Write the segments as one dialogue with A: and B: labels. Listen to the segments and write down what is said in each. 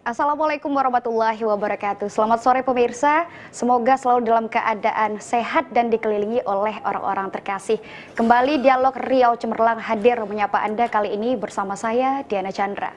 A: Assalamualaikum warahmatullahi wabarakatuh. Selamat sore pemirsa, semoga selalu dalam keadaan sehat dan dikelilingi oleh orang-orang terkasih. Kembali Dialog Riau Cemerlang hadir menyapa Anda kali ini bersama saya Diana Chandra.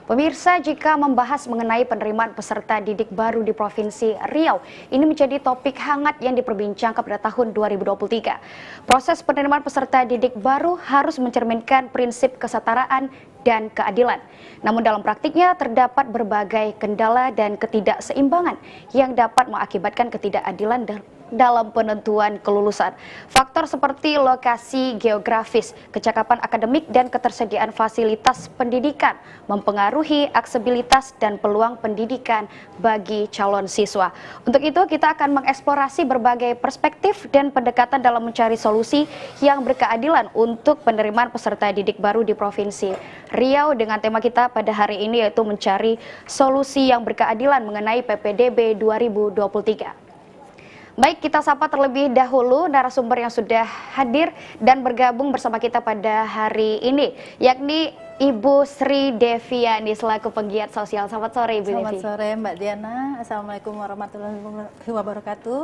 A: Pemirsa, jika membahas mengenai penerimaan peserta didik baru di Provinsi Riau, ini menjadi topik hangat yang diperbincangkan pada tahun 2023. Proses penerimaan peserta didik baru harus mencerminkan prinsip kesetaraan dan keadilan. Namun dalam praktiknya terdapat berbagai kendala dan ketidakseimbangan yang dapat mengakibatkan ketidakadilan dalam penentuan kelulusan. Faktor seperti lokasi geografis, kecakapan akademik, dan ketersediaan fasilitas pendidikan mempengaruhi aksesibilitas dan peluang pendidikan bagi calon siswa. Untuk itu kita akan mengeksplorasi berbagai perspektif dan pendekatan dalam mencari solusi yang berkeadilan untuk penerimaan peserta didik baru di Provinsi Riau dengan tema kita pada hari ini yaitu mencari solusi yang berkeadilan mengenai PPDB 2023. Baik, kita sapa terlebih dahulu narasumber yang sudah hadir dan bergabung bersama kita pada hari ini, yakni Ibu Sri Deviani selaku penggiat sosial. Selamat sore Ibu Devi.
B: Selamat sore Mbak Diana, Assalamualaikum warahmatullahi wabarakatuh.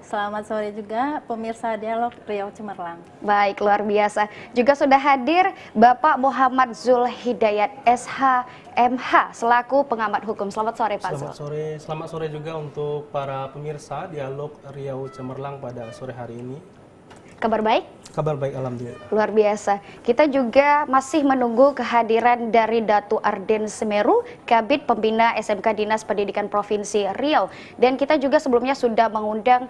B: Selamat sore juga pemirsa Dialog Riau Cemerlang.
A: Baik, luar biasa. Juga sudah hadir Bapak Muhammad Zul Hidayat SH MH selaku pengamat hukum. Selamat sore Pak Zul.
C: Selamat sore juga untuk para pemirsa Dialog Riau Cemerlang pada sore hari ini.
A: Kabar baik?
C: Kabar baik, alhamdulillah.
A: Luar biasa. Kita juga masih menunggu kehadiran dari Datu Arden Semeru, Kabid Pembina SMK Dinas Pendidikan Provinsi Riau. Dan kita juga sebelumnya sudah mengundang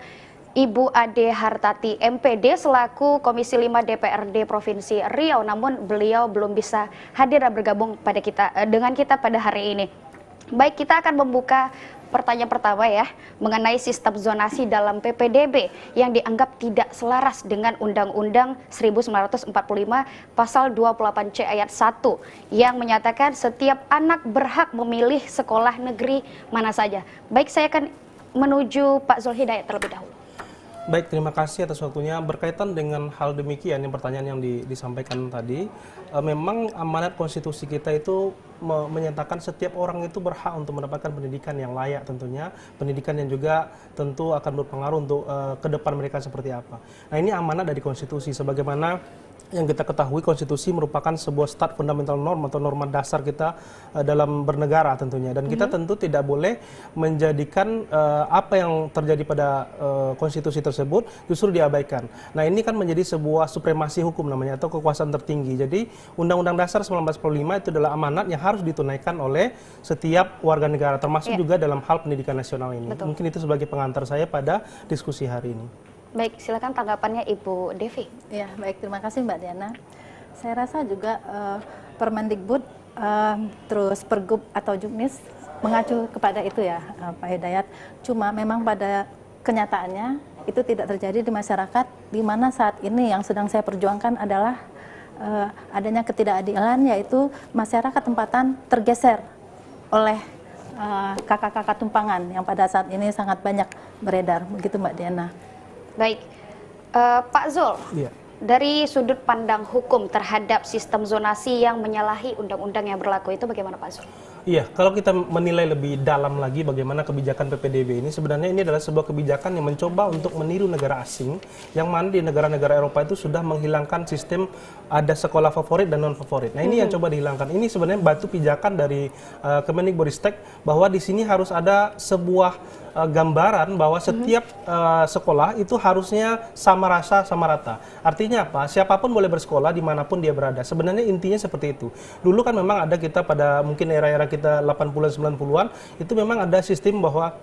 A: Ibu Ade Hartati MPD selaku Komisi 5 DPRD Provinsi Riau, namun beliau belum bisa hadir dan bergabung dengan kita pada hari ini. Baik, kita akan membuka pertanyaan pertama ya, mengenai sistem zonasi dalam PPDB yang dianggap tidak selaras dengan Undang-Undang 1945 pasal 28C ayat 1 yang menyatakan setiap anak berhak memilih sekolah negeri mana saja. Baik, saya akan menuju Pak Zul Hidayat terlebih dahulu.
C: Baik, terima kasih atas waktunya. Berkaitan dengan hal demikian, yang pertanyaan yang disampaikan tadi, memang amanat konstitusi kita itu menyatakan setiap orang itu berhak untuk mendapatkan pendidikan yang layak tentunya, pendidikan yang juga tentu akan berpengaruh untuk ke depan mereka seperti apa. Nah, ini amanat dari konstitusi, sebagaimana yang kita ketahui konstitusi merupakan sebuah start fundamental norm atau norma dasar kita dalam bernegara tentunya, dan kita tentu tidak boleh menjadikan apa yang terjadi pada konstitusi tersebut justru diabaikan. Nah, ini kan menjadi sebuah supremasi hukum namanya atau kekuasaan tertinggi. Jadi Undang-Undang Dasar 1945 itu adalah amanat yang harus ditunaikan oleh setiap warga negara, termasuk juga dalam hal pendidikan nasional ini. Betul. Mungkin itu sebagai pengantar saya pada diskusi hari ini.
A: Baik, silakan tanggapannya Ibu Devi.
B: Ya, baik, terima kasih Mbak Diana. Saya rasa juga Permendikbud terus Pergub atau Juknis mengacu kepada itu ya Pak Hidayat. Cuma memang pada kenyataannya itu tidak terjadi di masyarakat, di mana saat ini yang sedang saya perjuangkan adalah adanya ketidakadilan, yaitu masyarakat tempatan tergeser oleh kakak-kakak tumpangan yang pada saat ini sangat banyak beredar. Begitu Mbak Diana.
A: Baik, Pak Zul, dari sudut pandang hukum terhadap sistem zonasi yang menyalahi undang-undang yang berlaku itu bagaimana Pak Zul?
C: Iya, kalau kita menilai lebih dalam lagi bagaimana kebijakan PPDB ini, sebenarnya ini adalah sebuah kebijakan yang mencoba untuk meniru negara asing, yang mana di negara-negara Eropa itu sudah menghilangkan sistem ada sekolah favorit dan non-favorit. Nah, ini yang coba dihilangkan. Ini sebenarnya batu pijakan dari Kemendikbudristek bahwa di sini harus ada sebuah gambaran bahwa setiap sekolah itu harusnya sama rasa, sama rata. Artinya apa? Siapapun boleh bersekolah dimanapun dia berada. Sebenarnya intinya seperti itu. Dulu kan memang ada kita pada mungkin era-era kita 80-an, 90-an, itu memang ada sistem bahwa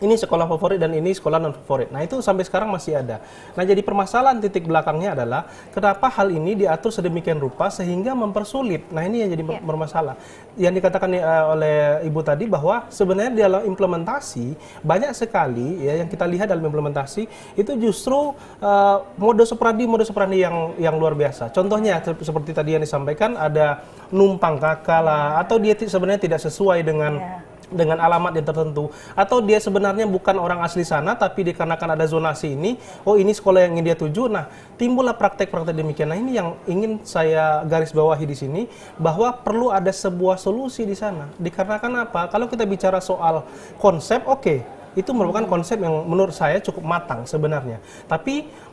C: ini sekolah favorit dan ini sekolah non favorit. Nah, itu sampai sekarang masih ada. Nah, jadi permasalahan titik belakangnya adalah kenapa hal ini diatur sedemikian rupa sehingga mempersulit. Nah, ini yang jadi bermasalah. Yang dikatakan oleh Ibu tadi bahwa sebenarnya dalam implementasi banyak sekali ya yang kita lihat dalam implementasi itu justru modus operandi yang luar biasa. Contohnya seperti tadi yang disampaikan, ada numpang kakak lah, atau dia sebenarnya tidak sesuai dengan dengan alamat yang tertentu, atau dia sebenarnya bukan orang asli sana tapi dikarenakan ada zonasi ini, oh ini sekolah yang ingin dia tuju. Nah, timbullah praktek-praktek demikian. Nah, ini yang ingin saya garis bawahi di sini, bahwa perlu ada sebuah solusi di sana. Dikarenakan apa? Kalau kita bicara soal konsep, oke, itu merupakan konsep yang menurut saya cukup matang sebenarnya. Tapi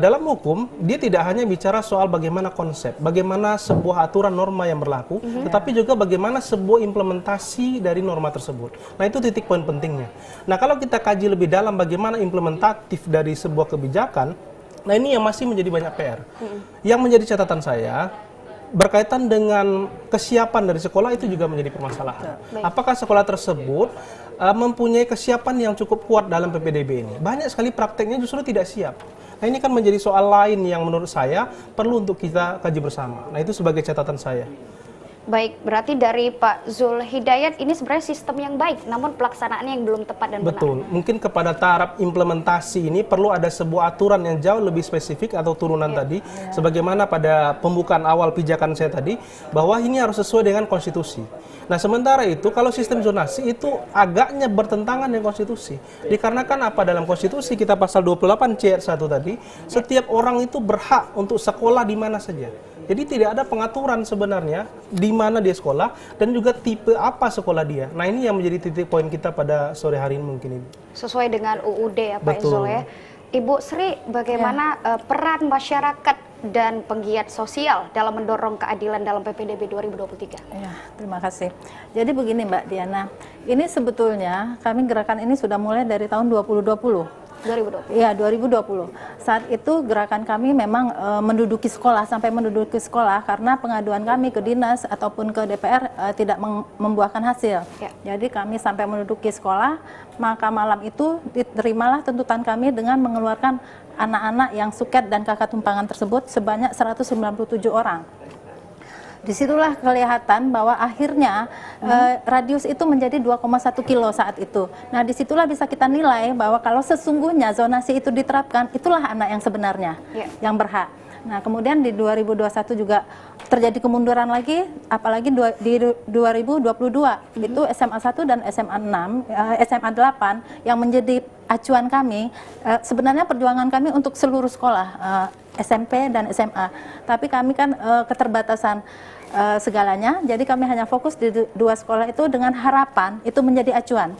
C: dalam hukum, dia tidak hanya bicara soal bagaimana konsep, bagaimana sebuah aturan norma yang berlaku, tetapi juga bagaimana sebuah implementasi dari norma tersebut. Nah, itu titik poin pentingnya. Nah, kalau kita kaji lebih dalam bagaimana implementatif dari sebuah kebijakan, nah ini yang masih menjadi banyak PR. Yang menjadi catatan saya, berkaitan dengan kesiapan dari sekolah itu juga menjadi permasalahan. Apakah sekolah tersebut mempunyai kesiapan yang cukup kuat dalam PPDB ini? Banyak sekali prakteknya justru tidak siap. Nah, ini kan menjadi soal lain yang menurut saya perlu untuk kita kaji bersama. Nah, itu sebagai catatan saya.
A: Baik, berarti dari Pak Zul Hidayat ini sebenarnya sistem yang baik, namun pelaksanaannya yang belum tepat dan benar.
C: Betul, mungkin kepada taraf implementasi ini perlu ada sebuah aturan yang jauh lebih spesifik atau turunan tadi, sebagaimana pada pembukaan awal pijakan saya tadi, bahwa ini harus sesuai dengan konstitusi. Nah, sementara itu kalau sistem zonasi itu agaknya bertentangan dengan konstitusi. Dikarenakan apa? Dalam konstitusi kita pasal 28 C 1 tadi, setiap orang itu berhak untuk sekolah di mana saja. Jadi tidak ada pengaturan sebenarnya di mana dia sekolah dan juga tipe apa sekolah dia. Nah, ini yang menjadi titik poin kita pada sore hari ini mungkin ini.
A: Sesuai dengan UUD ya Pak
C: Betul.
A: Zul ya. Ibu Sri, bagaimana peran masyarakat dan penggiat sosial dalam mendorong keadilan dalam PPDB 2023?
B: Ya, terima kasih. Jadi begini Mbak Diana, ini sebetulnya kami gerakan ini sudah mulai dari tahun 2020.
A: 2020.
B: Ya, 2020. Saat itu gerakan kami memang menduduki sekolah, sampai menduduki sekolah karena pengaduan kami ke dinas ataupun ke DPR tidak membuahkan hasil.
A: Ya.
B: Jadi kami sampai menduduki sekolah, maka malam itu diterimalah tuntutan kami dengan mengeluarkan anak-anak yang suket dan kakak tumpangan tersebut sebanyak 197 orang. Disitulah kelihatan bahwa akhirnya radius itu menjadi 2,1 kilo saat itu. Nah, disitulah bisa kita nilai bahwa kalau sesungguhnya zonasi itu diterapkan, itulah anak yang sebenarnya yang berhak. Nah, kemudian di 2021 juga terjadi kemunduran lagi, apalagi di 2022 itu SMA 1 dan SMA 6, SMA 8 yang menjadi acuan kami. Sebenarnya perjuangan kami untuk seluruh sekolah SMP dan SMA, tapi kami kan keterbatasan segalanya, jadi kami hanya fokus di dua sekolah itu dengan harapan itu menjadi acuan.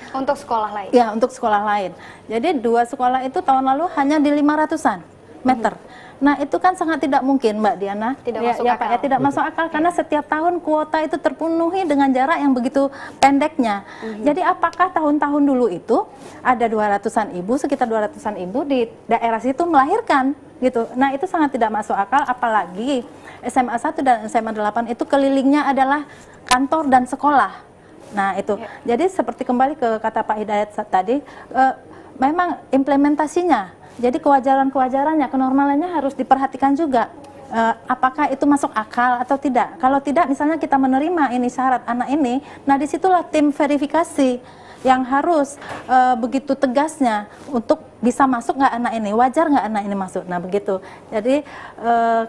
A: Untuk sekolah lain?
B: Ya, untuk sekolah lain. Jadi dua sekolah itu tahun lalu hanya di 500-an meter. Nah, itu kan sangat tidak mungkin Mbak Diana.
A: Tidak
B: ya,
A: masuk
B: ya,
A: akal.
B: Pak, ya, tidak masuk akal karena setiap tahun kuota itu terpenuhi dengan jarak yang begitu pendeknya. Jadi apakah tahun-tahun dulu itu ada 200-an ibu, sekitar 200-an ibu di daerah situ melahirkan gitu. Nah, itu sangat tidak masuk akal, apalagi SMA 1 dan SMA 8 itu kelilingnya adalah kantor dan sekolah. Nah, itu. Jadi seperti kembali ke kata Pak Hidayat tadi, memang implementasinya, jadi kewajaran-kewajarannya, kenormalannya harus diperhatikan juga. Apakah itu masuk akal atau tidak? Kalau tidak, misalnya kita menerima ini syarat anak ini, nah disitulah tim verifikasi yang harus begitu tegasnya untuk bisa masuk nggak anak ini, wajar nggak anak ini masuk. Nah, begitu. Jadi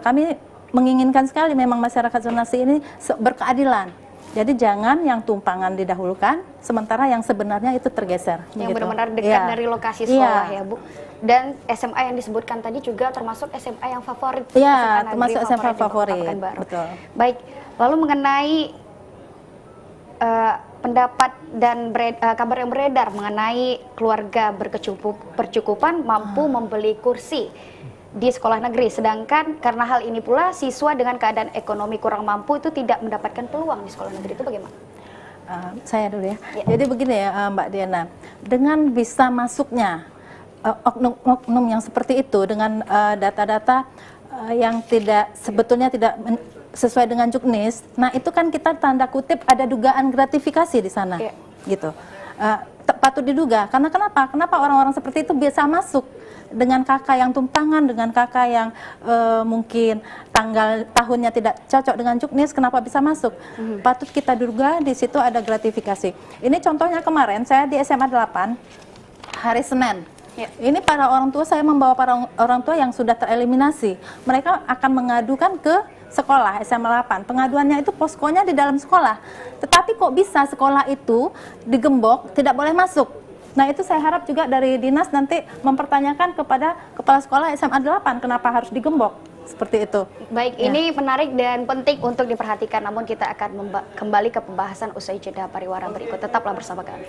B: kami menginginkan sekali memang masyarakat zonasi ini berkeadilan. Jadi jangan yang tumpangan didahulukan, sementara yang sebenarnya itu tergeser.
A: Yang
B: begitu.
A: benar-benar dekat dari lokasi sekolah ya Bu. Dan SMA yang disebutkan tadi juga termasuk SMA yang favorit.
B: Iya,
A: SMA
B: termasuk
A: negeri
B: SMA
A: di Kota
B: favorit.
A: Pekanbaru.
B: Betul.
A: Baik, lalu mengenai pendapat dan kabar yang beredar mengenai keluarga berkecukupan mampu membeli kursi di sekolah negeri, sedangkan karena hal ini pula siswa dengan keadaan ekonomi kurang mampu itu tidak mendapatkan peluang di sekolah negeri, itu bagaimana?
B: Saya dulu ya. Jadi begini ya Mbak Diana, dengan bisa masuknya oknum-oknum yang seperti itu dengan data-data yang sebetulnya tidak sesuai dengan juknis, nah itu kan kita tanda kutip ada dugaan gratifikasi di sana, gitu. Patut diduga, karena kenapa? Kenapa orang-orang seperti itu biasa masuk dengan kakak yang tumpangan, dengan kakak yang mungkin tahunnya tidak cocok dengan juknis, kenapa bisa masuk? Patut kita duga di situ ada gratifikasi. Ini contohnya kemarin saya di SMA 8 hari Senin. Ini para orang tua, saya membawa para orang tua yang sudah tereliminasi. Mereka akan mengadukan ke sekolah SMA 8. Pengaduannya itu poskonya di dalam sekolah. Tetapi kok bisa sekolah itu digembok, tidak boleh masuk. Nah, itu saya harap juga dari dinas nanti mempertanyakan kepada kepala sekolah SMA 8 kenapa harus digembok. Seperti itu.
A: Baik, ini menarik dan penting untuk diperhatikan. Namun kita akan kembali ke pembahasan usai jeda pariwara berikut. Tetaplah bersama kami.